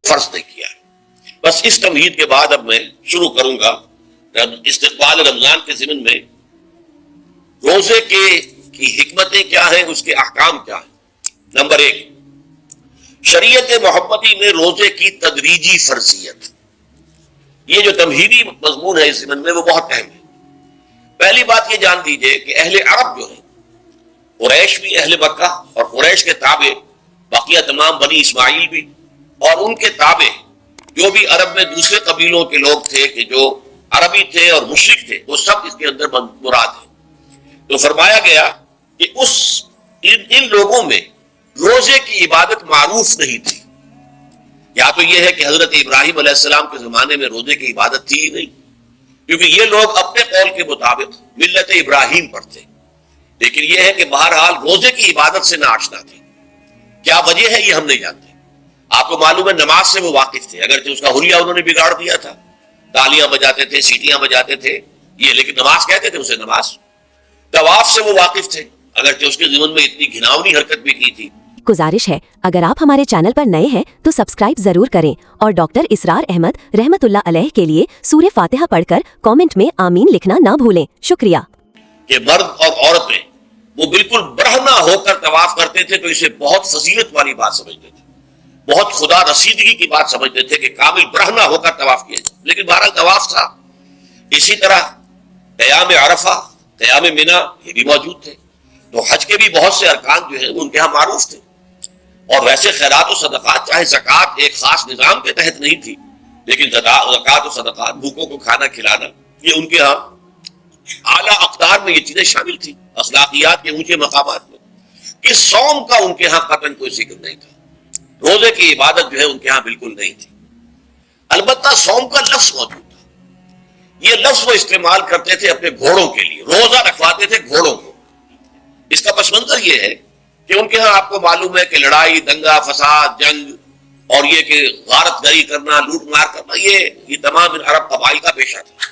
فرض نہیں کیا ہے۔ بس اس تمہید کے بعد اب میں شروع کروں گا استقبال رمضان کے ضمن میں روزے کی حکمتیں کیا ہیں، اس کے احکام کیا ہیں۔ نمبر 1، شریعت محمدی میں روزے کی تدریجی فرضیت۔ یہ جو تمہیدی مضمون ہے اس ضمن میں وہ بہت اہم ہے۔ پہلی بات یہ جان دیجئے کہ اہل عرب جو ہیں، قریش بھی، اہل مکہ اور قریش کے تابع بقیہ تمام بنی اسماعیل بھی، اور ان کے تابع جو بھی عرب میں دوسرے قبیلوں کے لوگ تھے کہ جو عربی تھے اور مشرک تھے، وہ سب اس کے اندر مراد ہیں۔ تو فرمایا گیا کہ ان لوگوں میں روزے کی عبادت معروف نہیں تھی۔ یا تو یہ ہے کہ حضرت ابراہیم علیہ السلام کے زمانے میں روزے کی عبادت تھی ہی نہیں، کیونکہ یہ لوگ اپنے قول کے مطابق ملت ابراہیم پر تھے، لیکن یہ ہے کہ بہرحال روزے کی عبادت سے ناآشنا تھے۔ کیا وجہ ہے یہ ہم نہیں جانتے۔ آپ کو معلوم ہے نماز سے وہ واقف تھے، اگرچہ اس کا حلیہ انہوں نے بگاڑ دیا تھا، تالیاں بجاتے تھے، سیٹیاں بجاتے تھے یہ، لیکن نماز کہتے تھے اسے نماز۔ طواف سے وہ واقف تھے، اگرچہ اس کے ضمن میں اتنی گھناؤنی حرکت بھی کی تھی۔ گزارش ہے اگر آپ ہمارے چینل پر نئے ہیں تو سبسکرائب ضرور کریں اور ڈاکٹر اسرار احمد رحمت اللہ علیہ کے لیے سورہ فاتحہ پڑھ کر کامنٹ میں آمین لکھنا نہ بھولیں۔ شکریہ۔ کہ مرد اور عورتیں وہ بالکل برہنہ ہو کر طواف کرتے تھے تو اسے بہت فضیلت والی بات سمجھتے تھے، بہت خدا رسیدگی کی بات سمجھتے تھے کہ کامل برہنہ ہو کر طواف کیا جائے، لیکن بہرحال طواف تھا۔ اسی طرح قیام عرفہ، قیام منی یہ بھی موجود تھے۔ تو حج کے بھی بہت سے ارکان جو ہیں وہ ان کے ہاں معروف تھے، اور ویسے خیرات و صدقات، چاہے زکوٰۃ ایک خاص نظام کے تحت نہیں تھی، لیکن زکوٰۃ و صدقات، بھوکوں کو کھانا کھلانا، یہ ان کے ہاں اعلیٰ اقدار میں یہ چیزیں شامل تھیں، اخلاقیات کے اونچے مقامات میں۔ کہ صوم کا ان کے ہاں قطعاً کوئی ذکر نہیں تھا، روزے کی عبادت جو ہے ان کے ہاں بالکل نہیں تھی۔ البتہ صوم کا لفظ موجود تھا، یہ لفظ وہ استعمال کرتے تھے اپنے گھوڑوں کے لیے، روزہ رکھواتے تھے گھوڑوں کو۔ اس کا پس منظر یہ ہے کہ ان کے ہاں آپ کو معلوم ہے کہ لڑائی، دنگا فساد، جنگ اور یہ کہ غارت گری کرنا، لوٹ مار کرنا، یہ تمام عرب قبائل کا پیشہ تھا،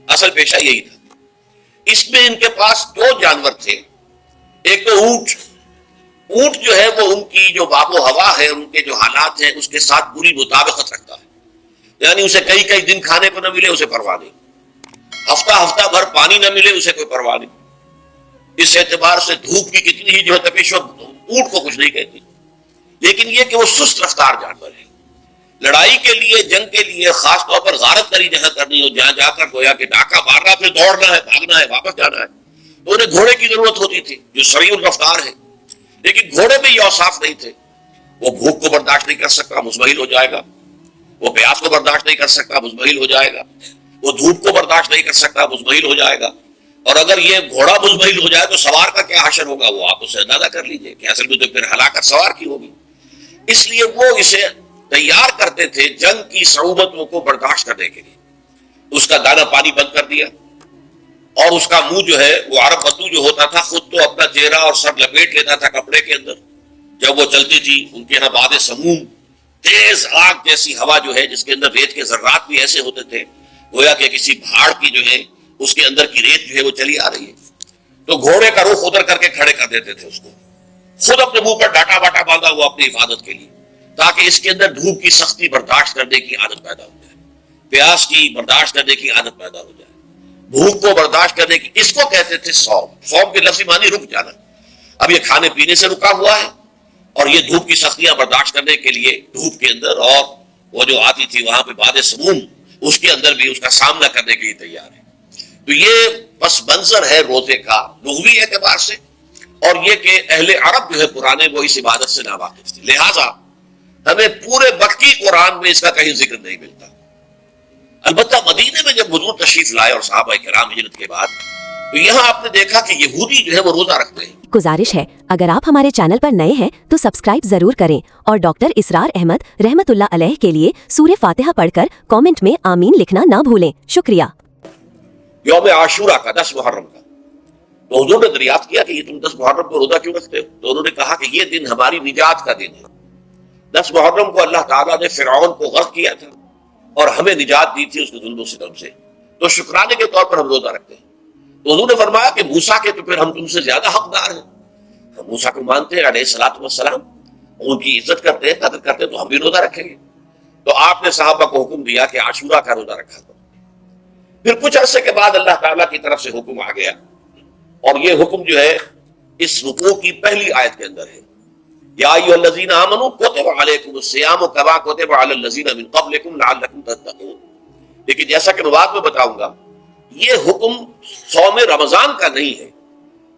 اصل پیشہ یہی تھا۔ اس میں ان کے پاس دو جانور تھے، ایک تو اونٹ جو ہے وہ ان کی جو آب و ہوا ہے، ان کے جو حالات ہیں اس کے ساتھ پوری مطابقت رکھتا ہے، یعنی اسے کئی دن کھانے کو نہ ملے اسے پرواہ نہیں، ہفتہ بھر پانی نہ ملے اسے کوئی پرواہ نہیں۔ اس اعتبار سے دھوپ کی کتنی ہی جو ہے تپش اونٹ کو کچھ نہیں کہتی، لیکن یہ کہ وہ سست رفتار جانور ہے۔ لڑائی کے لیے، جنگ کے لیے، خاص طور پر غارت کری جہاں کرنی ہو، جہاں جا کر گویا کہ ڈاکہ مارنا، پھر دوڑنا ہے، بھاگنا ہے، واپس جانا ہے، تو انہیں گھوڑے کی ضرورت ہوتی تھی جو سریع الرفتار ہے، لیکن گھوڑے میں یہ اوصاف نہیں تھے۔ وہ بھوک کو برداشت نہیں کر سکتا، مزمحل ہو جائے گا، وہ پیاس کو برداشت نہیں کر سکتا، مزمحل ہو جائے گا، وہ دھوپ کو برداشت نہیں کر سکتا، مزمحل ہو جائے گا، اور اگر یہ گھوڑا مزمحل ہو جائے تو سوار کا کیا حشر ہوگا، وہ آپ اسے اندازہ کر لیجئے کہ اصل میں تو پھر ہلاکت سوار کی ہوگی۔ اس لیے وہ اسے تیار کرتے تھے جنگ کی صعوبتوں کو برداشت کرنے کے لیے۔ اس کا دانہ پانی بند کر دیا، اور اس کا منہ جو ہے وہ عرب بدو جو ہوتا تھا خود تو اپنا چہرہ اور سر لپیٹ لیتا تھا کپڑے کے اندر جب وہ چلتی تھی۔ ان کے یہاں باد سموم، تیز آگ جیسی ہوا جو ہے جس کے اندر ریت کے ذرات بھی ایسے ہوتے تھے گویا کہ کسی پہاڑ کی جو ہے اس کے اندر کی ریت جو ہے وہ چلی آ رہی ہے، تو گھوڑے کا رخ ادھر کر کے کھڑے کر دیتے تھے اس کو، خود اپنے منہ پر ڈاٹا باٹا باندھا ہوا اپنی حفاظت کے لیے، تاکہ اس کے اندر دھوپ کی سختی برداشت کرنے کی عادت پیدا ہو جائے، پیاس کی برداشت کرنے کی عادت پیدا ہو جائے، بھوک کو برداشت کرنے کی۔ اس کو کہتے تھے صوم۔ صوم کے لفظی معنی رک جانا۔ اب یہ کھانے پینے سے رکا ہوا ہے، اور یہ دھوپ کی سختیاں برداشت کرنے کے لیے دھوپ کے اندر، اور وہ جو آتی تھی وہاں پہ باد سموم، اس کے اندر بھی اس کا سامنا کرنے کے لیے تیار ہے۔ تو یہ پس منظر ہے روزے کا لغوی اعتبار سے، اور یہ کہ اہل عرب جو ہے پرانے وہ اس عبادت سے ناواقف تھے، لہٰذا ہمیں پورے مکی قرآن میں اس کا کہیں ذکر نہیں ملتا۔ البتہ مدینے میں جب حضور تشریف لائے اور صحابہ کرام ہجرت کے بعد، تو یہاں آپ نے دیکھا کہ یہودی جو ہے وہ روزہ رکھتے ہیں۔ گزارش ہے اگر آپ ہمارے چینل پر نئے ہیں تو سبسکرائب ضرور کریں اور ڈاکٹر اسرار احمد رحمت اللہ علیہ کے لیے سورہ فاتحہ پڑھ کر کامنٹ میں آمین لکھنا نہ بھولیں۔ شکریہ۔ یوم عاشورہ کا 10 محرم کا، تو حضور نے دریافت کیا کہ یہ تم 10 محرم کو روزہ کیوں رکھتے ہو؟ تو انہوں نے کہا کہ یہ دن ہماری نجات کا دن ہے۔ 10 محرم کو اللہ تعالیٰ نے فرعون کو غرق کیا تھا اور ہمیں نجات دی تھی اس کے ظلم و ستم سے، تو شکرانے کے طور پر ہم روزہ رکھتے ہیں۔ تو حضور نے فرمایا کہ موسیٰ کے تو پھر ہم تم سے زیادہ حقدار ہیں، ہم موسیٰ کو مانتے ہیں علیہ الصلوۃ والسلام، ان کی عزت کرتے ہیں، قدر کرتے ہیں، تو ہم بھی روزہ رکھیں گے۔ تو آپ نے صحابہ کو حکم دیا کہ عاشورہ کا روزہ رکھا کرو. پھر کچھ عرصے کے بعد اللہ تعالیٰ کی طرف سے حکم آ گیا, اور یہ حکم جو ہے اس رکوع کی پہلی آیت کے اندر ہے, یا ایھا الذین آمنوا کتب علیکم الصیام کما کتب علی الذین من قبلکم لعلکم تتقون. لیکن جیسا کہ میں بعد میں بتاؤں گا, یہ حکم صوم رمضان کا نہیں ہے,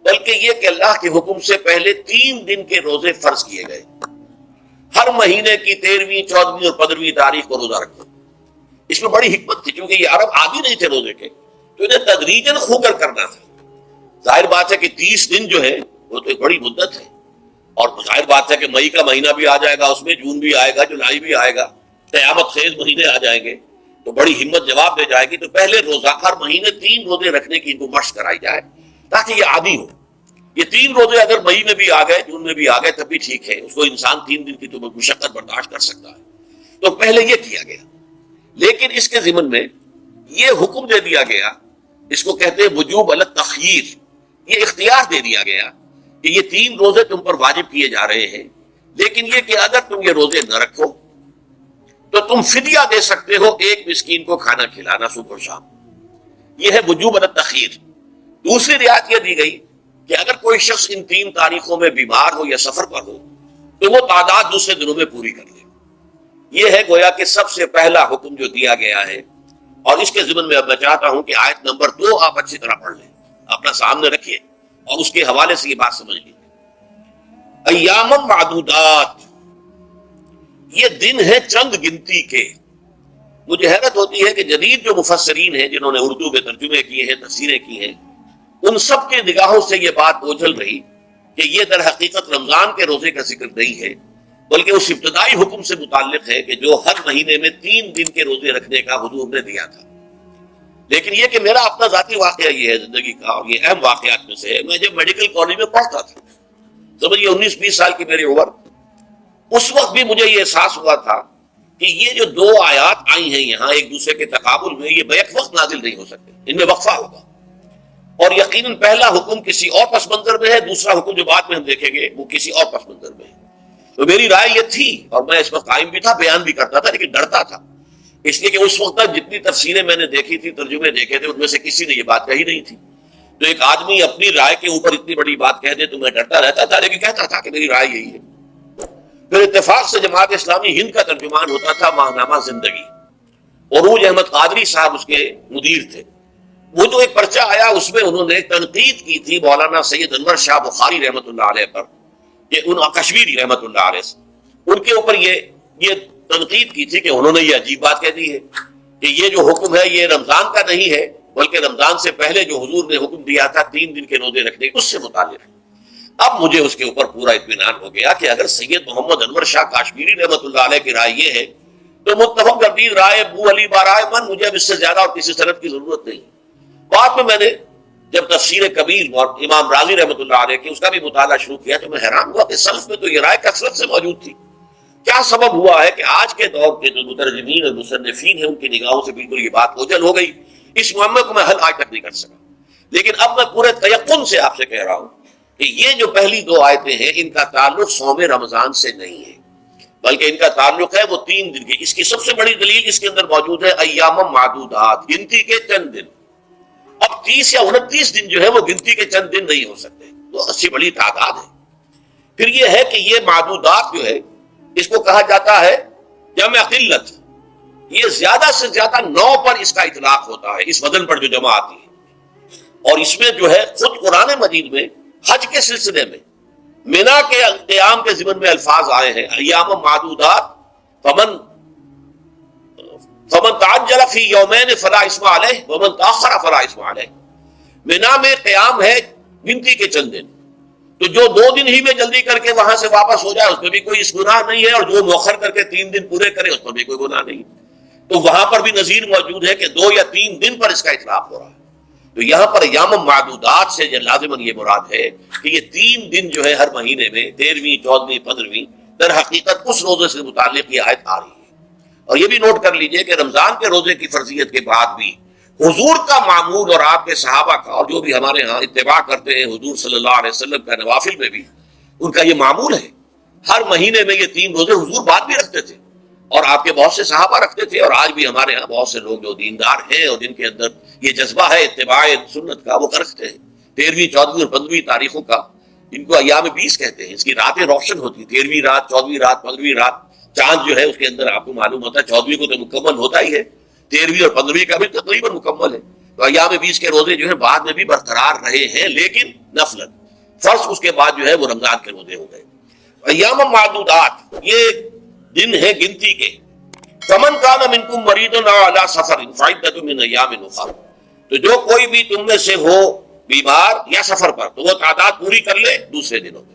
بلکہ یہ کہ اللہ کے حکم سے پہلے 3 دن کے روزے فرض کیے گئے. ہر مہینے کی 13ویں 14ویں اور 15ویں تاریخ کو روزہ رکھو. اس میں بڑی حکمت تھی, کیونکہ یہ عرب عادی نہیں تھے روزے کے, تو انہیں تدریجاً خو کر کرنا تھا. ظاہر بات ہے کہ 30 دن جو ہے وہ تو ایک بڑی مدت ہے, اور ظاہر بات ہے کہ مئی کا مہینہ بھی آ جائے گا, اس میں جون بھی آئے گا, جولائی بھی آئے گا, قیامت خیز مہینے آ جائیں گے, تو بڑی ہمت جواب دے جائے گی. تو پہلے روزہ ہر مہینے 3 روزے رکھنے کی ان کو مشق کرائی جائے تاکہ یہ عادی ہو. یہ 3 روزے اگر مئی میں بھی آ گئے, جون میں بھی آ گئے, تب بھی ٹھیک ہے, اس کو انسان 3 دن کی تو مشقت برداشت کر سکتا ہے. تو پہلے یہ کیا گیا, لیکن اس کے ضمن میں یہ حکم دے دیا گیا, اس کو کہتے ہیں وجوب التخییر. یہ اختیار دے دیا گیا کہ یہ 3 روزے تم پر واجب کیے جا رہے ہیں, لیکن یہ کہ اگر تم یہ روزے نہ رکھو تو تم فدیہ دے سکتے ہو, 1 مسکین کو کھانا کھلانا صبح و شام. یہ ہے وجوب التخییر. دوسری رعایت یہ دی گئی کہ اگر کوئی شخص ان 3 تاریخوں میں بیمار ہو یا سفر پر ہو تو وہ تعداد دوسرے دنوں میں پوری کر لے. یہ ہے گویا کہ سب سے پہلا حکم جو دیا گیا ہے. اور اس کے ضمن میں اب میں چاہتا ہوں کہ آیت نمبر 2 آپ اچھی طرح پڑھ لیں, اپنا سامنے رکھیے اور اس کے حوالے سے یہ بات سمجھ لیجیے. ایام معدودات, یہ دن ہے چند گنتی کے. مجھے حیرت ہوتی ہے کہ جدید جو مفسرین ہیں جنہوں نے اردو میں ترجمے کیے ہیں, تفسیریں کی ہیں, ان سب کے نگاہوں سے یہ بات اوجھل رہی کہ یہ در حقیقت رمضان کے روزے کا ذکر نہیں ہے, بلکہ اس ابتدائی حکم سے متعلق ہے کہ جو ہر مہینے میں 3 دن کے روزے رکھنے کا حضور نے دیا تھا. لیکن یہ کہ میرا اپنا ذاتی واقعہ یہ ہے زندگی کا, اور یہ اہم واقعات میں سے ہے. میں جب میڈیکل کالج میں پڑھتا تھا, سمجھیے 19-20 سال کی میری عمر, اس وقت بھی مجھے یہ احساس ہوا تھا کہ یہ جو 2 آیات آئی ہیں یہاں ایک دوسرے کے تقابل میں, یہ بیک وقت نازل نہیں ہو سکتے, ان میں وقفہ ہوگا. اور یقیناً پہلا حکم کسی اور پس منظر میں ہے, دوسرا حکم جو بعد میں ہم دیکھیں گے وہ کسی اور پس منظر میں ہے. تو میری رائے یہ تھی, اور میں اس وقت قائم بھی تھا, بیان بھی کرتا تھا, لیکن ڈرتا تھا, اس لیے کہ اس وقت تک جتنی تفسیریں میں نے دیکھی تھی, ترجمے دیکھے تھے, ان میں سے کسی نے یہ بات کہی نہیں تھی. تو ایک آدمی اپنی رائے کے اوپر اتنی بڑی بات کہہ دے تو میں ڈرتا رہتا تھا, لیکن کہتا تھا کہ میری رائے یہی ہے. پھر اتفاق سے جماعت اسلامی ہند کا ترجمان ہوتا تھا ماہنامہ زندگی, عروج احمد قادری صاحب اس کے مدیر تھے. وہ جو ایک پرچہ آیا اس میں انہوں نے تنقید کی تھی مولانا سید انور شاہ بخاری رحمۃ اللہ علیہ پر, یہ ان کشمیری رحمۃ اللہ علیہ سے, ان کے اوپر یہ تنقید کی تھی کہ انہوں نے یہ عجیب بات کہہ دی ہے کہ یہ جو حکم ہے یہ رمضان کا نہیں ہے, بلکہ رمضان سے پہلے جو حضور نے حکم دیا تھا 3 دن کے روزے رکھنے اس سے متعلق ہے. اب مجھے اس کے اوپر پورا اطمینان ہو گیا کہ اگر سید محمد انور شاہ کاشمیری رحمۃ اللہ علیہ کی رائے یہ ہے تو متفق گردید رائے ابو علی برائے من, مجھے اب اس سے زیادہ اور کسی سند کی ضرورت نہیں. بعد میں نے جب تفسیر کبیر اور امام راضی رحمۃ اللہ علیہ کی اس کا بھی مطالعہ شروع کیا تو میں حیران ہوا کہ سلف میں تو یہ رائے کثرت سے موجود تھی. کیا سبب ہوا ہے کہ آج کے دور کے جو مترجمین اور مصنفین ہیں ان کی نگاہوں سے بالکل یہ بات اوجھل ہو گئی. اس معاملے کو میں حل آج تک نہیں کر سکا, لیکن اب میں پورے تیقن سے آپ سے کہہ رہا ہوں کہ یہ جو پہلی 2 آیتیں ہیں ان کا تعلق صوم رمضان سے نہیں ہے, بلکہ ان کا تعلق ہے وہ 3 دن کے. اس کی سب سے بڑی دلیل اس کے اندر موجود ہے ایام معدودات, گنتی کے چند دن. اب 30 یا 29 دن جو ہے وہ گنتی کے چند دن نہیں ہو سکتے, تو اچھی بڑی تعداد ہے. پھر یہ ہے کہ یہ معدودات جو ہے اس کو کہا جاتا ہے جمع قلت, یہ زیادہ سے زیادہ 9 پر اس کا اطلاق ہوتا ہے, اس وزن پر جو جمع آتی ہے. اور اس میں جو ہے خود قرآن مجید میں حج کے سلسلے میں مینا کے قیام کے ضمن میں الفاظ آئے ہیں, ایام معدودات فمن تعجل فی یومین فلا اسم علیہ ومن تاخر فلا اسم علیہ. مینا میں قیام ہے گنتی کے چند دن, تو جو 2 دن ہی میں جلدی کر کے وہاں سے واپس ہو جائے اس میں بھی کوئی اس گناہ نہیں ہے, اور جو مؤخر کر کے 3 دن پورے کرے اس میں بھی کوئی گناہ نہیں. تو وہاں پر بھی نظیر موجود ہے کہ 2 یا 3 دن پر اس کا اطلاق ہو رہا ہے. تو یہاں پر ایام معدودات سے لازماً یہ مراد ہے کہ یہ 3 دن جو ہے ہر مہینے میں 13ویں 14ویں 15ویں در حقیقت اس روزے سے متعلق یہ آیت آ رہی ہے. اور یہ بھی نوٹ کر لیجئے کہ رمضان کے روزے کی فرضیت کے بعد بھی حضور کا معمول اور آپ کے صحابہ کا اور جو بھی ہمارے ہاں اتباع کرتے ہیں حضور صلی اللہ علیہ وسلم کا نوافل میں بھی ان کا یہ معمول ہے. ہر مہینے میں یہ 3 روزے حضور بعد بھی رکھتے تھے, اور آپ کے بہت سے صحابہ رکھتے تھے، اور آج بھی ہمارے ہاں بہت سے لوگ جو دیندار ہیں اور جن کے اندر یہ جذبہ ہے اتباع سنت کا، وہ رکھتے ہیں 13ویں 14ویں اور 15ویں تاریخوں کا، ان کو ایام 20 کہتے ہیں۔ اس کی راتیں روشن ہوتی، 13ویں رات، 14ویں رات، 15ویں رات۔ چاند جو ہے اس کے اندر آپ کو معلوم ہوتا ہے 14ویں کو تو مکمل ہوتا ہی ہے، 13ویں اور 15ویں کا بھی تقریباً مکمل ہے۔ تو ایام 20 کے روزے جو ہے بعد میں بھی برقرار رہے ہیں، لیکن نفلاً، فرض اس کے بعد جو ہے وہ رمضان کے روزے ہو گئے۔ ایام معدودات، یہ دن ہے گنتی کے۔ فمن کان منکم مریض او علی سفر فعدۃ من ایام اخر، تو جو کوئی بھی تم میں سے ہو بیمار یا سفر پر، تو وہ تعداد پوری کر لے دوسرے دنوں میں۔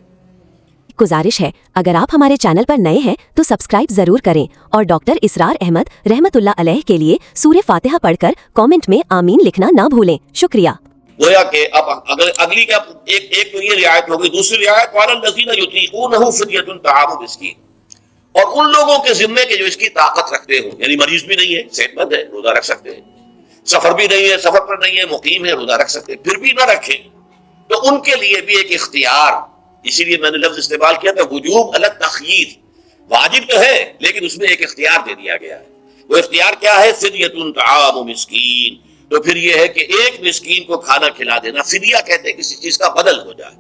گزارش ہے اگر آپ ہمارے چینل پر نئے ہیں تو سبسکرائب ضرور کریں اور ڈاکٹر اسرار احمد رحمت اللہ علیہ کے لیے سورہ فاتحہ پڑھ کر کامنٹ میں آمین لکھنا نہ بھولیں۔ شکریہ۔ گویا کہ اب اگر اگلی کا ایک تو یہ رعایت ہوگی، دوسری رعایت وعلی الذین یطیقونہ فدیۃ طعام مسکین، اور ان لوگوں کے ذمے کے جو اس کی طاقت رکھتے ہوں، یعنی مریض بھی نہیں ہے، صحت مند ہے، روزہ رکھ سکتے ہیں، سفر بھی نہیں ہے، سفر پر نہیں ہے، مقیم ہے، روزہ رکھ سکتے ہیں، پھر بھی نہ رکھیں تو ان کے لیے بھی ایک اختیار، اسی لیے میں نے لفظ استعمال کیا تھا وجوب الگ تخییر، واجب تو ہے لیکن اس میں ایک اختیار دے دیا گیا ہے۔ وہ اختیار کیا ہے؟ فدیۃ طعام مسکین، تو پھر یہ ہے کہ ایک مسکین کو کھانا کھلا دینا۔ فدیہ کہتے ہیں کسی چیز کا بدل ہو جائے،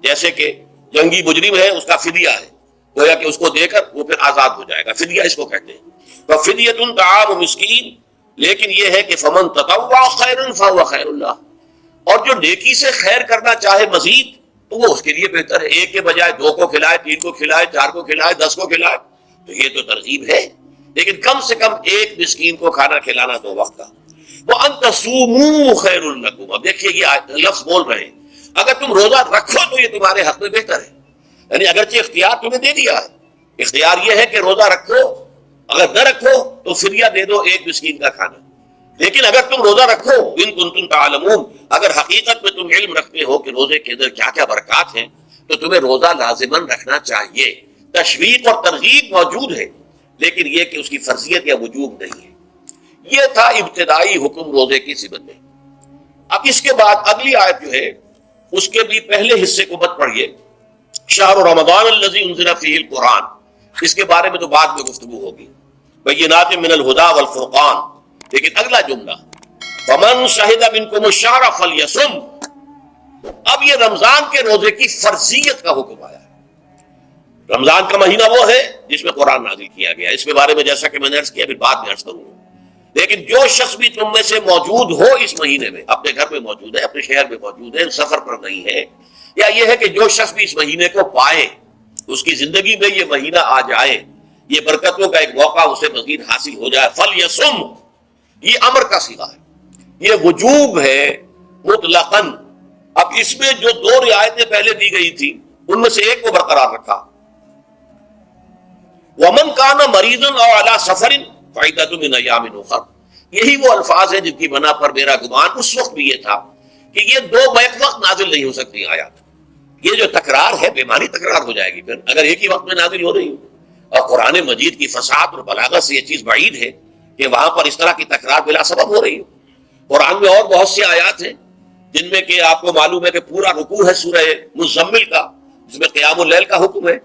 جیسے کہ جنگی مجرم ہے، اس کا فدیہ ہے، گویا کہ اس کو دے کر وہ پھر آزاد ہو جائے گا، فدیہ اس کو کہتے ہیں۔ تو فدیۃ طعام مسکین، لیکن یہ ہے کہ فمن تطوع خیرا فهو خیر اللہ، اور جو نیکی سے خیر کرنا چاہے مزید تو وہ اس کے لیے بہتر ہے، ایک کے بجائے 2 کو کھلائے، 3 کو کھلائے، 4 کو کھلائے، 10 کو کھلائے، تو یہ تو ترغیب ہے، لیکن کم سے کم ایک مسکین کو کھانا کھلانا 2 وقت کا۔ وَأَن تَصُومُوا خَيْرٌ لَكُمْ، اب دیکھیے یہ لفظ بول رہے ہیں، اگر تم روزہ رکھو تو یہ تمہارے حق میں بہتر ہے، یعنی اگرچہ اختیار تمہیں دے دیا ہے، اختیار یہ ہے کہ روزہ رکھو، اگر نہ رکھو تو فدیہ دے دو ایک مسکین کا کھانا، لیکن اگر تم روزہ رکھو، ان کنتم تعلمون، اگر حقیقت میں تم علم رکھتے ہو کہ روزے کے اندر کیا کیا برکات ہیں، تو تمہیں روزہ لازماً رکھنا چاہیے۔ تشویق اور ترغیب موجود ہے، لیکن یہ کہ اس کی فرضیت یا وجوب نہیں ہے۔ یہ تھا ابتدائی حکم روزے کی صفت میں۔ اب اس کے بعد اگلی آیت جو ہے اس کے بھی پہلے حصے کو مت پڑھیے، شہر رمضان الذی انزل فیہ القرآن، اس کے بارے میں تو بعد میں گفتگو ہوگی، بینات من الہدی والفرقان، لیکن اگلا جملہ فمن شہد منکم الشہر فلیصم، اب یہ رمضان کے روزے کی فرضیت کا حکم آیا ہے۔ رمضان کا مہینہ وہ ہے جس میں قرآن نازل کیا گیا، اس کے بارے میں جیسا کہ میں نے عرض کیا پھر بعد میں عرض کروں گا، لیکن جو شخص بھی تم میں سے موجود ہو اس مہینے میں، اپنے گھر میں موجود ہے، اپنے شہر میں موجود ہے، سفر پر نہیں ہے، یا یہ ہے کہ جو شخص بھی اس مہینے کو پائے، اس کی زندگی میں یہ مہینہ آ جائے، یہ برکتوں کا ایک موقع اسے مزید حاصل ہو جائے، فلیصم، یہ امر کا صیغہ ہے، یہ وجوب ہے مطلقاً۔ اب اس میں جو 2 رعایتیں پہلے دی گئی تھی ان میں سے ایک کو برقرار رکھا، ومن کان مریضا او علی سفر فعدۃ من ایام اخر، یہی وہ الفاظ ہیں جن کی بنا پر میرا گمان اس وقت بھی یہ تھا کہ یہ 2 بیک وقت نازل نہیں ہو سکتی آیات، یہ جو تکرار ہے بیماری تکرار ہو جائے گی پھر اگر ایک ہی وقت میں نازل ہو رہی ہو، اور قرآن مجید کی فصاحت اور بلاغت سے یہ چیز بعید ہے کہ وہاں پر اس طرح کی تکرار بلا سبب ہو رہی ہو۔ قرآن میں اور بہت سی آیات ہیں جن میں کہ آپ کو معلوم ہے کہ پورا رکوع ہے سورہ مزمل کا، جس میں قیام اللیل کا حکم ہے،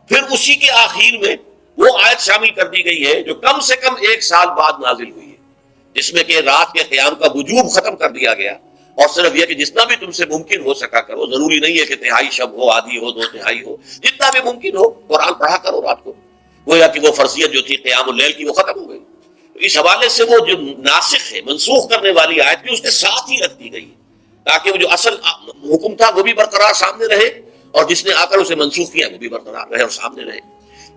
پھر اسی کے آخر میں وہ آیت شامل کر دی گئی ہے جو کم سے کم 1 سال بعد نازل ہوئی ہے، جس میں کہ رات کے قیام کا وجوب ختم کر دیا گیا، اور صرف یہ کہ جتنا بھی تم سے ممکن ہو سکا کرو، ضروری نہیں ہے کہ تہائی شب ہو، آدھی ہو، 2 تہائی ہو، جتنا بھی ممکن ہو قرآن پڑھا کرو رات کو، گویا کہ وہ فرضیت جو تھی قیام اللیل کی وہ ختم ہو گئی۔ اس حوالے سے وہ جو ناسخ ہے، منسوخ کرنے والی آیت بھی اس کے ساتھ ہی رکھ دی گئی ہے، تاکہ وہ جو اصل حکم تھا وہ بھی برقرار سامنے رہے، اور جس نے آ کر اسے منسوخ کیا وہ بھی برقرار رہے اور سامنے رہے۔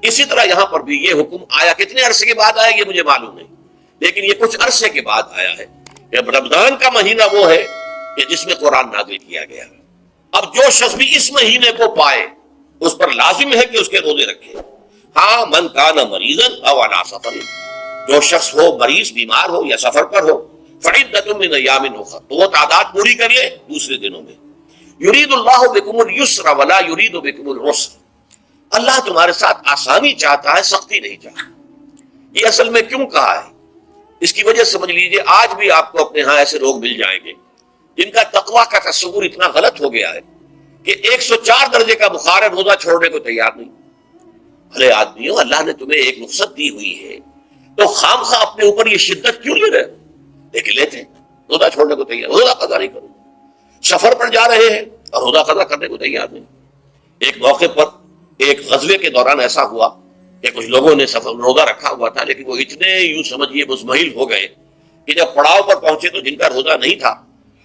اسی طرح یہاں پر بھی یہ حکم آیا، کتنے عرصے کے بعد آیا یہ مجھے معلوم نہیں، لیکن یہ کچھ عرصے کے بعد آیا ہے کہ رمضان کا مہینہ وہ ہے کہ جس میں قرآن نازل کیا گیا۔ اب جو شخص بھی اس مہینے کو پائے اس پر لازم ہے کہ اس کے روزے رکھے۔ ہاں، من کان مریضا او علی سفر، جو شخص ہو مریض، بیمار ہو یا سفر پر ہو، فعدۃ من ایام اخر، تو وہ تعداد پوری کر لے دوسرے دنوں میں۔ یرید اللہ بکم اليسر ولا یرید بکم العسر، اللہ تمہارے ساتھ آسانی چاہتا ہے، سختی نہیں چاہتا۔ یہ اصل میں کیوں کہا ہے؟ اس کی وجہ سمجھ لیجئے، آج بھی آپ کو اپنے ہاں ایسے لوگ مل جائیں گے جن کا تقویٰ کا تصور اتنا غلط ہو گیا ہے کہ 104 درجے کا بخار ہے، روزہ چھوڑنے کو تیار نہیں، بھلے آدمی ہو، اللہ نے تمہیں ایک رخصت دی ہوئی ہے تو خام خواہ اپنے اوپر یہ شدت کیوں لے رہے؟ لیکن لیتے روزہ چھوڑنے کو تیار، روزہ قضا نہیں کرو، سفر پر جا رہے ہیں اور روزہ قضا کرنے کو تیار نہیں۔ ایک موقع پر ایک غزوے کے دوران ایسا ہوا کہ کچھ لوگوں نے روزہ رکھا ہوا تھا، لیکن وہ اتنے یوں سمجھیے مزمحل ہو گئے کہ جب پڑاؤ پر پہنچے تو جن کا روزہ نہیں تھا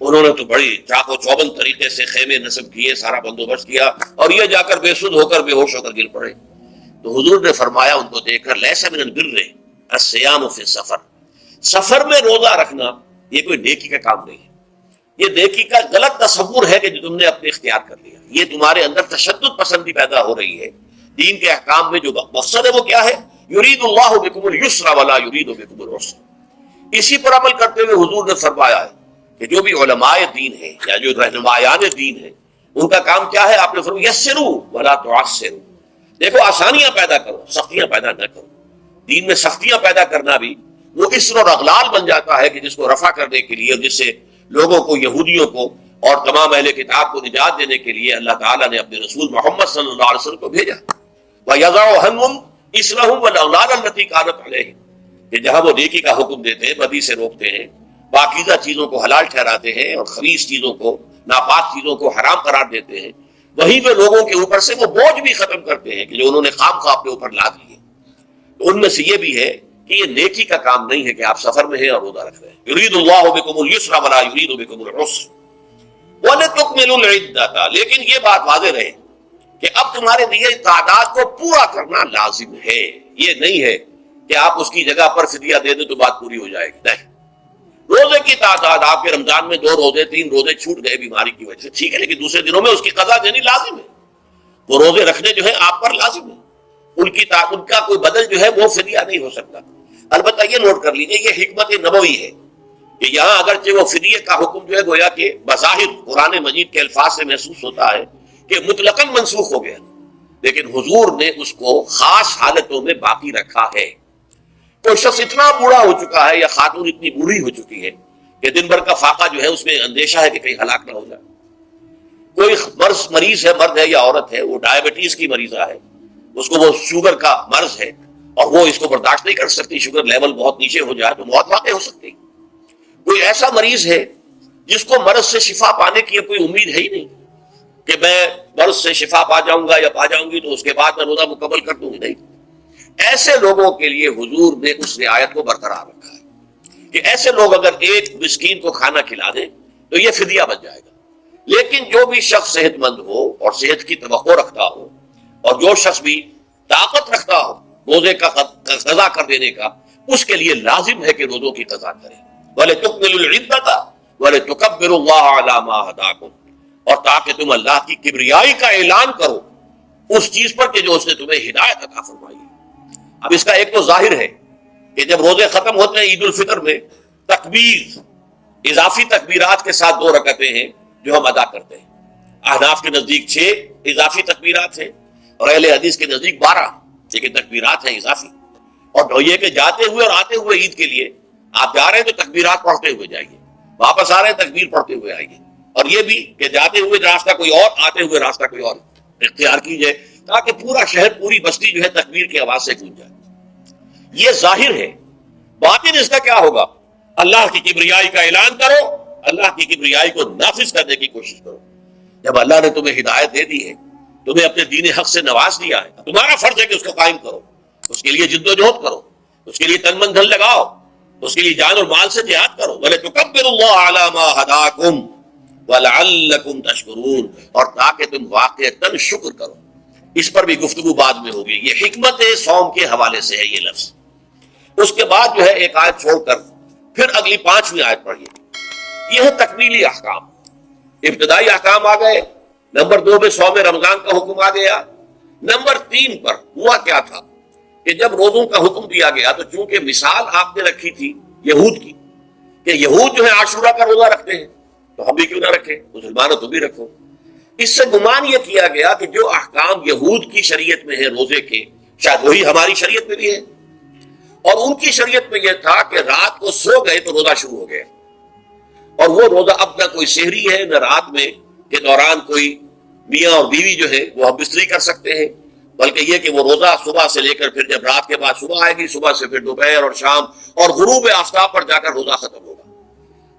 انہوں نے تو بڑی چاق و چوبند طریقے سے خیمے نصب کیے، سارا بندوبست کیا، اور یہ جا کر بے سود ہو کر بے ہوش ہو کر گر پڑے۔ تو حضور نے فرمایا ان کو دیکھ کر، لیس من البر الصیام فی السفر، سفر میں روزہ رکھنا یہ کوئی نیکی کا کام نہیں ہے، یہ نیکی کا غلط تصور ہے کہ جو تم نے اپنے اختیار کر لیا، یہ تمہارے اندر تشدد پسندی پیدا ہو رہی ہے۔ دین کے احکام میں جو مقصد ہے وہ کیا ہے؟ یرید اللہ بکم الیسر ولا یرید بکم العسر۔ اسی پر عمل کرتے ہوئے حضور نے فرمایا ہے کہ جو بھی علماء دین ہیں یا جو رہنمایان دین ہیں ان کا کام کیا ہے؟ آپ نے فرمایا یسروا ولا تعسروا، دیکھو آسانیاں پیدا کرو، سختیاں پیدا نہ کرو۔ دین میں سختیاں پیدا کرنا بھی وہ اسر اور اغلال بن جاتا ہے کہ جس کو رفع کرنے کے لیے، جس سے لوگوں کو، یہودیوں کو اور تمام اہل کتاب کو نجات دینے کے لیے اللہ تعالیٰ نے اپنے رسول محمد صلی اللہ علیہ وسلم کو بھیجا۔ وَيَضَعُ عَنْهُمْ إِصْرَهُمْ وَالْأَغْلَالَ الَّتِي كَانَتْ عَلَيْهِمْ، کہ جہاں وہ نیکی کا حکم دیتے ہیں، بدی سے روکتے ہیں، پاکیزہ چیزوں کو حلال ٹھہراتے ہیں اور خبیث چیزوں کو، ناپاک چیزوں کو حرام قرار دیتے ہیں، وہیں پہ لوگوں کے اوپر سے وہ بوجھ بھی ختم کرتے ہیں کہ جو انہوں نے خام خواہ اپنے اوپر لاد لیے۔ تو ان میں سے یہ بھی ہے کہ یہ نیکی کا کام نہیں ہے کہ آپ سفر میں ہیں اور روزہ رکھ رہے ہیں۔ یرید اللہ بکم اليسر ولا یرید بکم العسر وَلِتُكْمِلُوا الْعِدَّةَ، لیکن یہ بات واضح رہے کہ اب تمہارے لیے تعداد کو پورا کرنا لازم ہے، یہ نہیں ہے کہ آپ اس کی جگہ پر فدیہ دے دیں تو بات پوری ہو جائے گی، نہیں۔ روزے کی تعداد، آپ کے رمضان میں 2 روزے 3 روزے چھوٹ گئے بیماری کی وجہ سے، ٹھیک ہے، لیکن دوسرے دنوں میں اس کی قضا دینی لازم ہے۔ وہ روزے رکھنے جو ہے آپ پر لازم ہے، ان کا کوئی بدل جو ہے وہ فدیہ نہیں ہو سکتا۔ البتہ یہ نوٹ کر لیجیے، یہ حکمت نبوی ہے کہ یہاں اگرچہ وہ فدیے کا حکم جو ہے گویا کہ بظاہر قرآن مجید کے الفاظ سے محسوس ہوتا ہے کہ مطلقاً منسوخ ہو گیا، لیکن حضور نے اس کو خاص حالتوں میں باقی رکھا ہے۔ کوئی شخص اتنا بوڑھا ہو چکا ہے یا خاتون اتنی بوڑھی ہو چکی ہے کہ دن بھر کا فاقہ جو ہے اس میں اندیشہ ہے کہ کہیں ہلاک نہ ہو جائے، کوئی مریض ہے، مرد ہے یا عورت ہے، وہ ڈائبٹیز کی مریضہ ہے، اس کو وہ شوگر کا مرض ہے اور وہ اس کو برداشت نہیں کر سکتی، شوگر لیول بہت نیچے ہو جائے تو موت واقع ہو سکتی۔ کوئی ایسا مریض ہے جس کو مرض سے شفا پانے کی کوئی امید ہے ہی نہیں کہ میں مرض سے شفا پا جاؤں گا یا پا جاؤں گی تو اس کے بعد میں روزہ مکمل کر دوں گی، نہیں۔ ایسے لوگوں کے لیے حضور نے اس رعایت کو برقرار رکھا ہے کہ ایسے لوگ اگر ایک مسکین کو کھانا کھلا دیں تو یہ فدیہ بن جائے گا، لیکن جو بھی شخص صحت مند ہو اور صحت کی توقع رکھتا ہو اور جو شخص بھی طاقت رکھتا ہو روزے کا قضا کر دینے کا، اس کے لیے لازم ہے کہ روزوں کی قضا کرے۔ وَلِتُكْمِلُوا الْعِدَّةَ وَلِتُكَبِّرُوا اللَّهَ عَلَى مَا هَدَاكُمْ، اور تاکہ تم اللہ کی کبریائی کا اعلان کرو اس چیز پر کہ جو اس نے تمہیں ہدایت عطا فرمائی ہے۔ اب اس کا ایک تو ظاہر ہے کہ جب روزے ختم ہوتے ہیں عید الفطر میں، تکبیر، اضافی تکبیرات کے ساتھ 2 رکعتیں ہیں جو ہم ادا کرتے ہیں۔ احناف کے نزدیک 6 اضافی تکبیرات ہیں اور اہل حدیث کے نزدیک 12، لیکن تکبیرات ہیں اضافی۔ اور یہ کہ جاتے ہوئے اور آتے ہوئے عید کے لیے آپ جا رہے ہیں تو تکبیرات پڑھتے ہوئے جائیے، واپس آ رہے ہیں تکبیر پڑھتے ہوئے آئیے، اور یہ بھی کہ جاتے ہوئے راستہ کوئی اور، آتے ہوئے راستہ کوئی اور اختیار کیجئے تاکہ پورا شہر، پوری بستی جو ہے تکبیر کی آواز سے گونج جائے۔ یہ ظاہر ہے۔ باطن اس کا کیا ہوگا؟ اللہ کی کبریائی کا اعلان کرو، اللہ کی کبریائی کو نافذ کرنے کی کوشش کرو۔ جب اللہ نے تمہیں ہدایت دے دی ہے، تمہیں اپنے دین حق سے نواز دیا ہے، تمہارا فرض ہے کہ اس کو قائم کرو، اس کے لیے جد و جہد کرو، اس کے لیے تن من دھن لگاؤ، اس کے لیے جان اور مال سے جہاد کرو۔ وَلِتُكَبِّرُوا اللَّهَ عَلَى مَا هَدَاكُمْ وَلَعَلَّكُمْ تَشْكُرُونَ، اور تاکہ تم واقعتاً شکر کرو۔ اس پر بھی گفتگو بعد میں ہوگی، یہ حکمت صوم کے حوالے سے ہے یہ لفظ۔ اس کے بعد جو ہے ایک آیت چھوڑ کر پھر اگلی 5ویں آیت پڑھیے، یہ ہے تکمیلی احکام۔ ابتدائی احکام آ گئے، نمبر 2 میں صوم رمضان کا حکم آ گیا، نمبر 3 پر ہوا کیا تھا کہ جب روزوں کا حکم دیا گیا تو چونکہ مثال آپ نے رکھی تھی یہود کی کہ یہود جو ہے عاشورہ کا روزہ رکھتے ہیں تو ہم بھی کیوں نہ رکھیں، مسلمانوں تو بھی رکھو، اس سے گمان یہ کیا گیا کہ جو احکام یہود کی شریعت میں ہے روزے کے، شاید وہی ہماری شریعت میں بھی ہے، اور ان کی شریعت میں یہ تھا کہ رات کو سو گئے تو روزہ شروع ہو گیا، اور وہ روزہ اب نہ کوئی سحری ہے نہ رات میں کے دوران کوئی میاں اور بیوی جو ہے وہ ہم بستری کر سکتے ہیں، بلکہ یہ کہ وہ روزہ صبح سے لے کر پھر جب رات کے بعد صبح آئے گی، صبح سے پھر دوپہر اور شام اور غروب آفتاب پر جا کر روزہ ختم ہوگا۔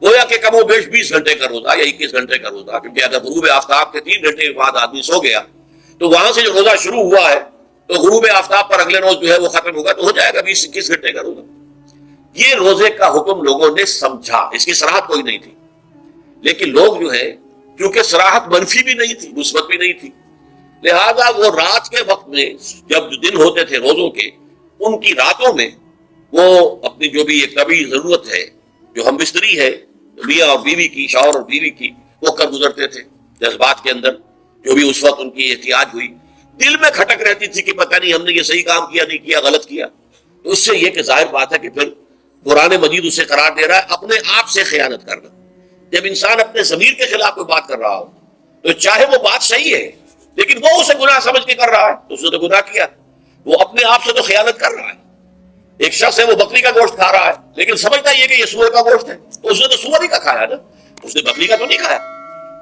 گویا کہ کم و بیش 20 گھنٹے کا روزہ یا 21 گھنٹے کا روزہ، کیونکہ اگر غروب آفتاب کے 3 گھنٹے کے بعد آدمی سو گیا تو وہاں سے جو روزہ شروع ہوا ہے تو غروب آفتاب پر اگلے روز جو ہے وہ ختم ہوگا، تو ہو جائے گا 20-21 گھنٹے کا روزہ۔ یہ روزے کا حکم لوگوں نے سمجھا، اس کی صراحت کوئی نہیں تھی، لیکن لوگ جو ہے کیونکہ صراحت منفی بھی نہیں تھی مثبت بھی نہیں تھی، لہذا وہ رات کے وقت میں جب دن ہوتے تھے روزوں کے، ان کی راتوں میں وہ اپنی جو بھی ایک طبیعی ضرورت ہے، جو ہم بستری ہے میاں اور بیوی کی، شوہر اور بیوی کی، وہ کر گزرتے تھے جذبات کے اندر، جو بھی اس وقت ان کی احتیاج ہوئی، دل میں کھٹک رہتی تھی کہ پتہ نہیں ہم نے یہ صحیح کام کیا نہیں کیا، غلط کیا۔ تو اس سے یہ کہ ظاہر بات ہے کہ پھر قرآن مجید اسے قرار دے رہا ہے اپنے آپ سے خیانت کرنا۔ جب انسان اپنے ضمیر کے خلاف کوئی بات کر رہا ہو تو چاہے وہ بات صحیح ہے لیکن وہ اسے گناہ سمجھ کے کر رہا ہے تو اس نے تو گناہ کیا، وہ اپنے آپ سے تو خیانت کر رہا ہے۔ ایک شخص ہے وہ بکری کا گوشت کھا رہا ہے لیکن سمجھتا یہ کہ یہ سور کا گوشت ہے، تو اس نے تو سور ہی کا کھایا نا، اس نے بکری کا تو نہیں کھایا،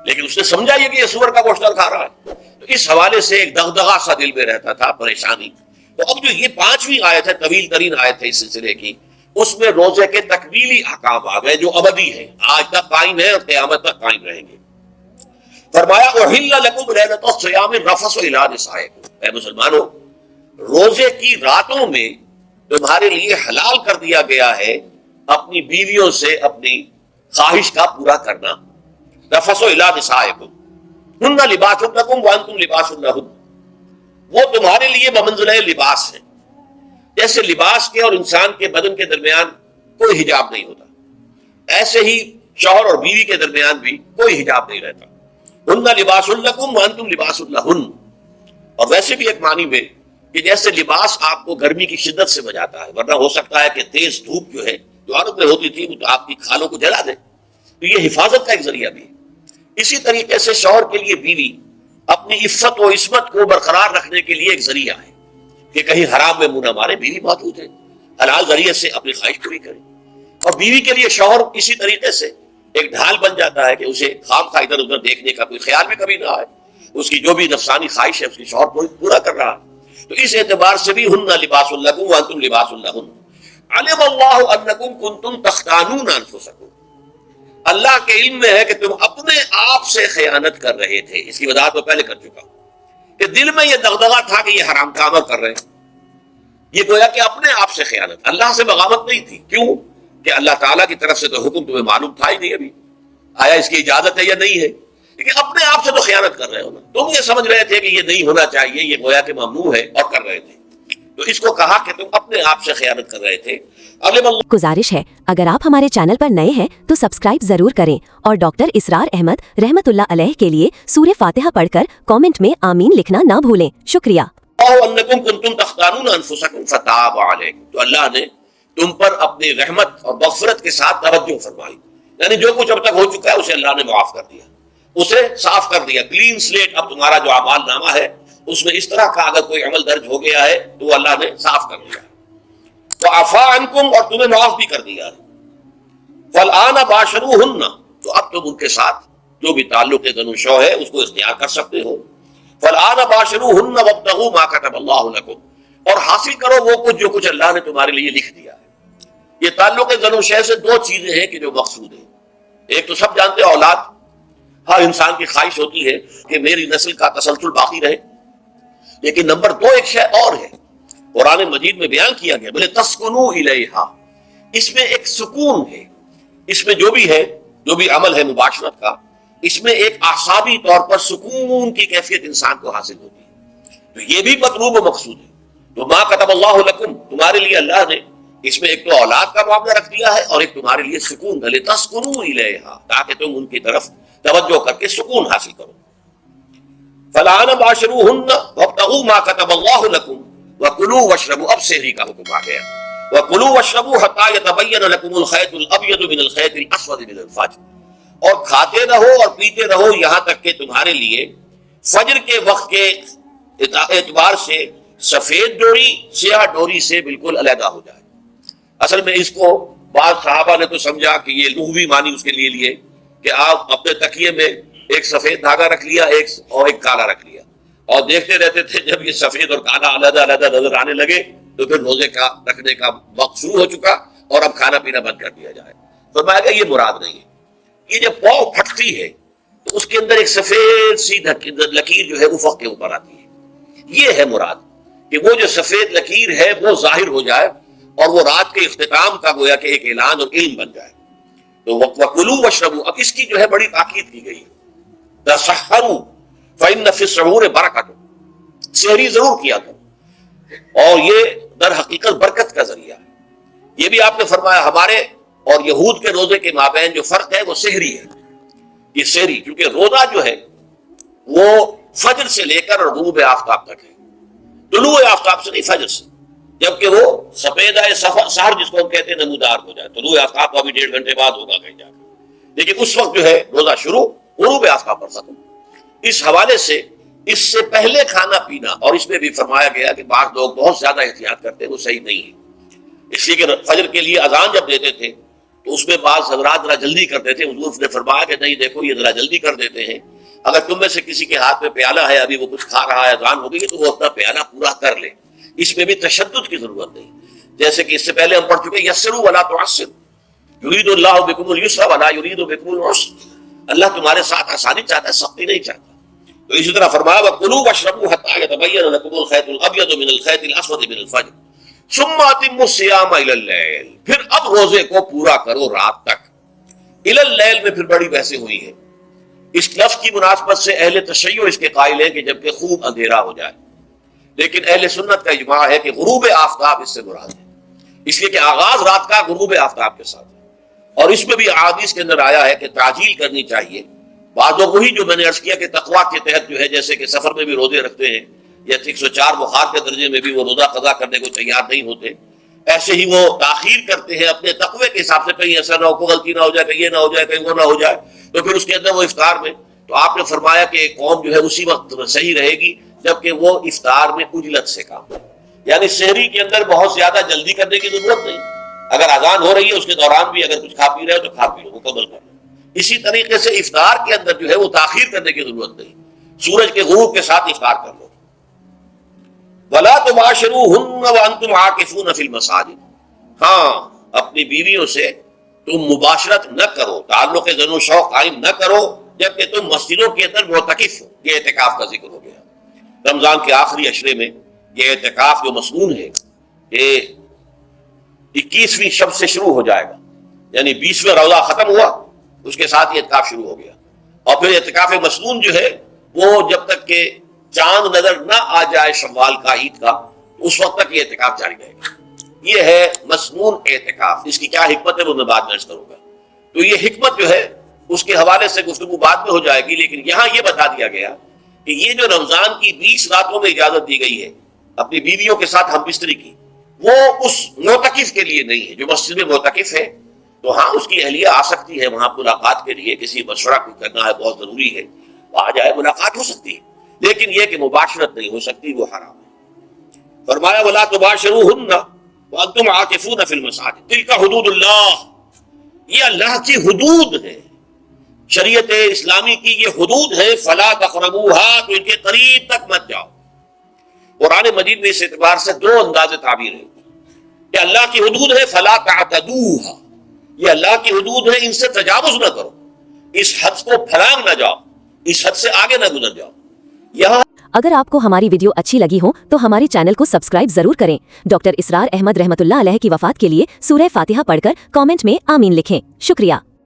لیکن اس نے سمجھا یہ کہ یہ سور کا گوشت کھا رہا ہے۔ تو اس حوالے سے ایک دغدغہ سا دل میں رہتا تھا، پریشانی۔ تو اب جو یہ 5ویں آیت ہے، طویل ترین آیت ہے اس سلسلے کی، اس میں روزے کے تکمیلی احکام آ گئے جو ابدی ہیں، آج تک قائم ہے اور قیامت تک قائم رہیں گے۔ فرمایا احل لکم لیلۃ الصیام الرفث الی نسائکم، اے مسلمانوں روزے کی راتوں میں تمہارے لیے حلال کر دیا گیا ہے اپنی بیویوں سے اپنی خواہش کا پورا کرنا۔ رفث الی نسائکم ہن لباس لکم وانتم لباس لہن، وہ تمہارے لیے بمنزلہ لباس ہیں، جیسے لباس کے اور انسان کے بدن کے درمیان کوئی حجاب نہیں ہوتا، ایسے ہی شوہر اور بیوی کے درمیان بھی کوئی حجاب نہیں رہتا۔ ہن لباس لکم وانتم لباس لہن، اور ویسے بھی ایک معنی میں کہ جیسے لباس آپ کو گرمی کی شدت سے بچاتا ہے، ورنہ ہو سکتا ہے کہ تیز دھوپ جو ہے جو عرب میں ہوتی تھی وہ تو آپ کی کھالوں کو جلا دے، تو یہ حفاظت کا ایک ذریعہ بھی ہے۔ اسی طریقے سے شوہر کے لیے بیوی اپنی عفت و عصمت کو برقرار رکھنے کے لیے ایک ذریعہ ہے کہ کہیں حرام میں منہ نہ مارے، بیوی موجود ہے، حلال ذریعے سے اپنی خواہش پوری کرے۔ اور بیوی کے لیے شوہر اسی طریقے سے ایک ڈھال بن جاتا ہے کہ اسے خام خواہ ادھر ادھر دیکھنے کا کوئی خیال بھی کبھی نہ آئے، اس کی جو بھی نفسانی خواہش ہے اس کی شوہر پورا کر رہا ہے۔ تو اس اعتبار سے بھی ہن لباس لکم وانتم لباس لہن، علم اللہ انکم کنتم تختانون انفسکم، اللہ کے علم میں ہے کہ تم اپنے آپ سے خیانت کر رہے تھے۔ اس کی وضاحت میں پہلے کر چکا ہوں کہ دل میں یہ دغدغہ تھا کہ یہ حرام کام کر رہے ہیں، یہ گویا کہ اپنے آپ سے خیانت، اللہ سے بغاوت نہیں تھی۔ کیوں کہ اللہ تعالیٰ کی طرف سے تو حکم تمہیں معلوم تھا ہی نہیں، ابھی آیا اس کی اجازت ہے یا نہیں ہے، لیکن اپنے آپ سے تو خیانت کر رہے ہو نا، تم یہ سمجھ رہے تھے کہ یہ نہیں ہونا چاہیے، یہ گویا کہ ممنوع ہے اور کر رہے تھے، تو اس کو کہا کہ تم اپنے آپ سے خیانت کر رہے تھے۔ گزارش ہے اگر آپ ہمارے چینل پر نئے ہیں تو سبسکرائب ضرور کریں اور ڈاکٹر اسرار احمد رحمت اللہ علیہ کے لیے سورہ فاتحہ پڑھ کر کامنٹ میں آمین لکھنا نہ بھولیں، شکریہ۔ انکم کنتم تختانون انفسکم فتاب علیکم، تو اللہ نے تم پر اپنی رحمت اور مغفرت کے ساتھ توجہ فرمائی، یعنی جو کچھ اب تک ہو چکا ہے اسے اللہ نے معاف کر دیا، اسے صاف کر دیا، کلین سلیٹ۔ اب تمہارا جو اعمال نامہ ہے اس میں اس طرح کا اگر کوئی عمل درج ہو گیا ہے تو وہ اللہ نے صاف کر دیا، وعفا عنکم، اور تمہیں معاف بھی کر دیا۔ فالآن باشروہن، تو اب تم ان کے ساتھ جو بھی تعلق زن و شو ہے اس کو اختیار کر سکتے ہو۔ فالآن باشروہن وابتغوا ما کتب اللہ لکم، اور حاصل کرو وہ کچھ جو کچھ اللہ نے تمہارے لیے لکھ دیا ہے۔ یہ تعلق زن و شے سے دو چیزیں ہیں کہ جو مقصود ہیں، ایک تو سب جانتے اولاد، ہر انسان کی خواہش ہوتی ہے کہ میری نسل کا تسلسل باقی رہے، لیکن نمبر دو ایک شے اور ہے، قرآن مجید میں بیان کیا گیا، بولے تسکنوا الیہا، اس میں ایک سکون ہے، اس میں جو بھی ہے، جو بھی عمل ہے مباشرت کا، اس میں ایک اعصابی طور پر سکون کی کیفیت انسان کو حاصل ہوتی ہے، تو یہ بھی مطلوب و مقصود ہے۔ تو ما کتب اللہ لکم، تمہارے لیے اللہ نے اس میں ایک تو اولاد کا معاملہ رکھ دیا ہے اور ایک تمہارے لیے سکون، بھلے تسکنوا الیہا، تاکہ تم ان کی طرف توجہ کر کے سکون حاصل کرو۔ فالآن باشروہن وابتغوا ما کتب اللہ لکم وَكُلُوا وَاشْرَبُوا، اب سحری کا حکم آ گیا، وَكُلُوا وَاشْرَبُوا حَتَّى يَتَبَيَّنَ لَكُمُ الْخَيْطُ الْأَبْيَضُ مِنَ الْخَيْطِ الْأَسْوَدِ مِنَ الْفَجْرِ، اور کھاتے رہو اور پیتے رہو یہاں تک کہ تمہارے لیے فجر کے وقت کے اعتبار سے سفید ڈوری سیاہ ڈوری سے بالکل علیحدہ ہو جائے۔ اصل میں اس کو بعض صحابہ نے تو سمجھا کہ یہ لغوی معنی اس کے لیے لیے کہ آپ اپنے تکیے میں ایک سفید دھاگا رکھ لیا اور ایک کالا رکھ لیا، اور دیکھتے رہتے تھے جب یہ سفید اور کالا علیحدہ علیحدہ نظر آنے لگے تو پھر روزے کا رکھنے کا وقت شروع ہو چکا اور اب کھانا پینا بند کر دیا جائے. فرمایا گیا یہ مراد نہیں ہے. یہ جب پاؤں پھٹتی ہے تو اس کے اندر ایک سفید سی لکیر جو ہے افق کے اوپر آتی ہے. یہ ہے مراد کہ وہ جو سفید لکیر ہے وہ ظاہر ہو جائے اور وہ رات کے اختتام کا گویا کہ ایک اعلان اور علم بن جائے. تو وَكُلُوا وَاشْرَبُوا اب اس کی جو ہے بڑی تاکید کی گئی. تَسَحَّرُوا فَإِنَّ فِي السَّحُورِ بَرَكَةٌ سحری ضرور کیا کرو اور یہ در حقیقت برکت کا ذریعہ ہے. یہ بھی آپ نے فرمایا ہمارے اور یہود کے روزے کے مابین جو فرق ہے وہ سحری ہے. یہ سحری کیونکہ روزہ جو ہے وہ فجر سے لے کر غروب آفتاب تک ہے. طلوع آفتاب سے نہیں، فجر سے، جبکہ وہ سفیدہ سحر جس کو ہم کہتے ہیں نمودار ہو جائے. طلوع آفتاب کو ابھی 1.5 گھنٹے بعد ہوگا کہیں جا کر، لیکن اس وقت جو ہے روزہ شروع، غروب آفتاب پر ختم. اس حوالے سے اس سے پہلے کھانا پینا، اور اس میں بھی فرمایا گیا کہ بعض لوگ بہت زیادہ احتیاط کرتے ہیں، وہ صحیح نہیں ہے. اس لیے کہ فجر کے لیے اذان جب دیتے تھے تو اس میں بعض حضرات ذرا جلدی کرتے تھے. حضور نے فرمایا کہ نہیں دیکھو یہ ذرا جلدی کر دیتے ہیں، اگر تم میں سے کسی کے ہاتھ میں پیالہ ہے ابھی وہ کچھ کھا رہا ہے اذان ہو گئی تو وہ اپنا پیالہ پورا کر لے. اس میں بھی تشدد کی ضرورت نہیں. جیسے کہ اس سے پہلے ہم پڑھ چکے یسروا ولا تعسروا یرید اللہ بکم اليسر ولا یرید بکم العسر. اللہ تمہارے ساتھ آسانی چاہتا ہے، سختی نہیں چاہتا. تو اسی طرح فرمایا وَكُلُوا وَاشْرَبُوا حَتَّىٰ يَتَبَيَّنَ لَكُمُ الْخَيْطُ الْأَبْيَضُ مِنَ الْخَيْطِ الْأَسْوَدِ مِنَ الْفَجْرِ ثُمَّ أَتِمُّوا الصِّيَامَ إِلَى اللَّيْلِ پھر اب روزے کو پورا کرو رات تک. إِلَى اللَّيْلِ میں پھر بڑی بحثیں ہوئی ہیں. اس لفظ کی مناسبت سے اہل تشیع اس کے قائل ہیں کہ جبکہ خوب اندھیرا ہو جائے، لیکن اہل سنت کا اجماع ہے کہ غروب آفتاب اس سے مراد ہے، اس لیے کہ آغاز رات کا غروب آفتاب کے ساتھ ہے. اور اس میں بھی احادیث کے اندر آیا ہے کہ تعجیل کرنی چاہیے. بعض لوگ وہی جو میں نے عرض کیا کہ تقویٰ کے تحت جو ہے جیسے کہ سفر میں بھی روزے رکھتے ہیں یا 104 بخار کے درجے میں بھی وہ روزہ قضا کرنے کو تیار نہیں ہوتے، ایسے ہی وہ تاخیر کرتے ہیں اپنے تقوی کے حساب سے. کہیں ایسا نہ ہو، کوئی غلطی نہ ہو جائے، کہیں یہ نہ ہو جائے، کہیں وہ نہ ہو جائے، تو پھر اس کے اندر وہ افطار میں. تو آپ نے فرمایا کہ قوم جو ہے اسی وقت صحیح رہے گی جبکہ وہ افطار میں عجلت سے کام کرے. یعنی سحری کے اندر بہت زیادہ جلدی کرنے کی ضرورت نہیں. اگر اذان ہو رہی ہے اس کے دوران بھی اگر کچھ کھا پی رہے ہو تو کھا پی لو، مکمل کر لو. اسی طریقے سے افطار کے اندر جو ہے وہ تاخیر کرنے کی ضرورت نہیں. سورج کے غروب کے ساتھ افطار کر لو. وَلَا تُبَاشِرُوهُنَّ وَأَنْتُمْ عَاكِفُونَ فِي الْمَسَاجِدِ ہاں اپنی بیویوں سے تم مباشرت نہ کرو، تعلق زن و شوق قائم نہ کرو جبکہ تم مسجدوں کے اندر معتکف ہو. یہ اعتکاف کا ذکر ہو گیا. رمضان کے آخری عشرے میں یہ اعتکاف جو مسنون ہے یہ 21ویں شب سے شروع ہو جائے گا، یعنی 20واں روزہ ختم ہوا اس کے ساتھ یہ اعتکاف شروع ہو گیا. اور پھر اعتکاف مسنون جو ہے وہ جب تک کہ چاند نظر نہ آ جائے شوال کا، عید کا، اس وقت تک یہ اعتکاف جاری رہے گا. یہ ہے مسنون اعتکاف. اس کی کیا حکمت ہے وہ میں بعد میں عرض کروں گا. تو یہ حکمت جو ہے اس کے حوالے سے گفتگو بعد میں ہو جائے گی، لیکن یہاں یہ بتا دیا گیا کہ یہ جو رمضان کی 20 راتوں میں اجازت دی گئی ہے اپنی بیویوں کے ساتھ ہم بستری کی، وہ اس معتکف کے لیے نہیں ہے جو مسجد میں معتکف ہے. تو ہاں اس کی اہلیہ آ سکتی ہے وہاں ملاقات کے لیے، کسی مشورہ کو کرنا ہے بہت ضروری ہے، وہ آ جائے، ملاقات ہو سکتی ہے، لیکن یہ کہ مباشرت نہیں ہو سکتی، وہ حرام ہے. فرمایا وَلَا تُبَاشِرُوهُنَّ وَأَنْتُمْ عَاكِفُونَ فِي الْمَسَاجِدِ تِلْكَ حُدُودُ اللَّهِ یہ اللہ کی حدود ہے، شریعت اسلامی کی یہ حدود ہے. فَلَا تَقْرَبُوهَا تو ان کے قریب تک مت جاؤ. قرآن مجید میں اس اعتبار سے 2 انداز تعبیر ہے کہ اللہ کی حدود ہے فَلَا تَعْتَدُوهَا، یہ اللہ کی حدود ہے، ان سے تجاوز نہ کرو، اس حد کو پھلانگ نہ جاؤ، اس حد سے آگے نہ گزر جاؤ. یہاں اگر آپ کو ہماری ویڈیو اچھی لگی ہو تو ہمارے چینل کو سبسکرائب ضرور کریں. ڈاکٹر اسرار احمد رحمت اللہ علیہ کی وفات کے لیے سورہ فاتحہ پڑھ کر کامنٹ میں آمین لکھیں. شکریہ.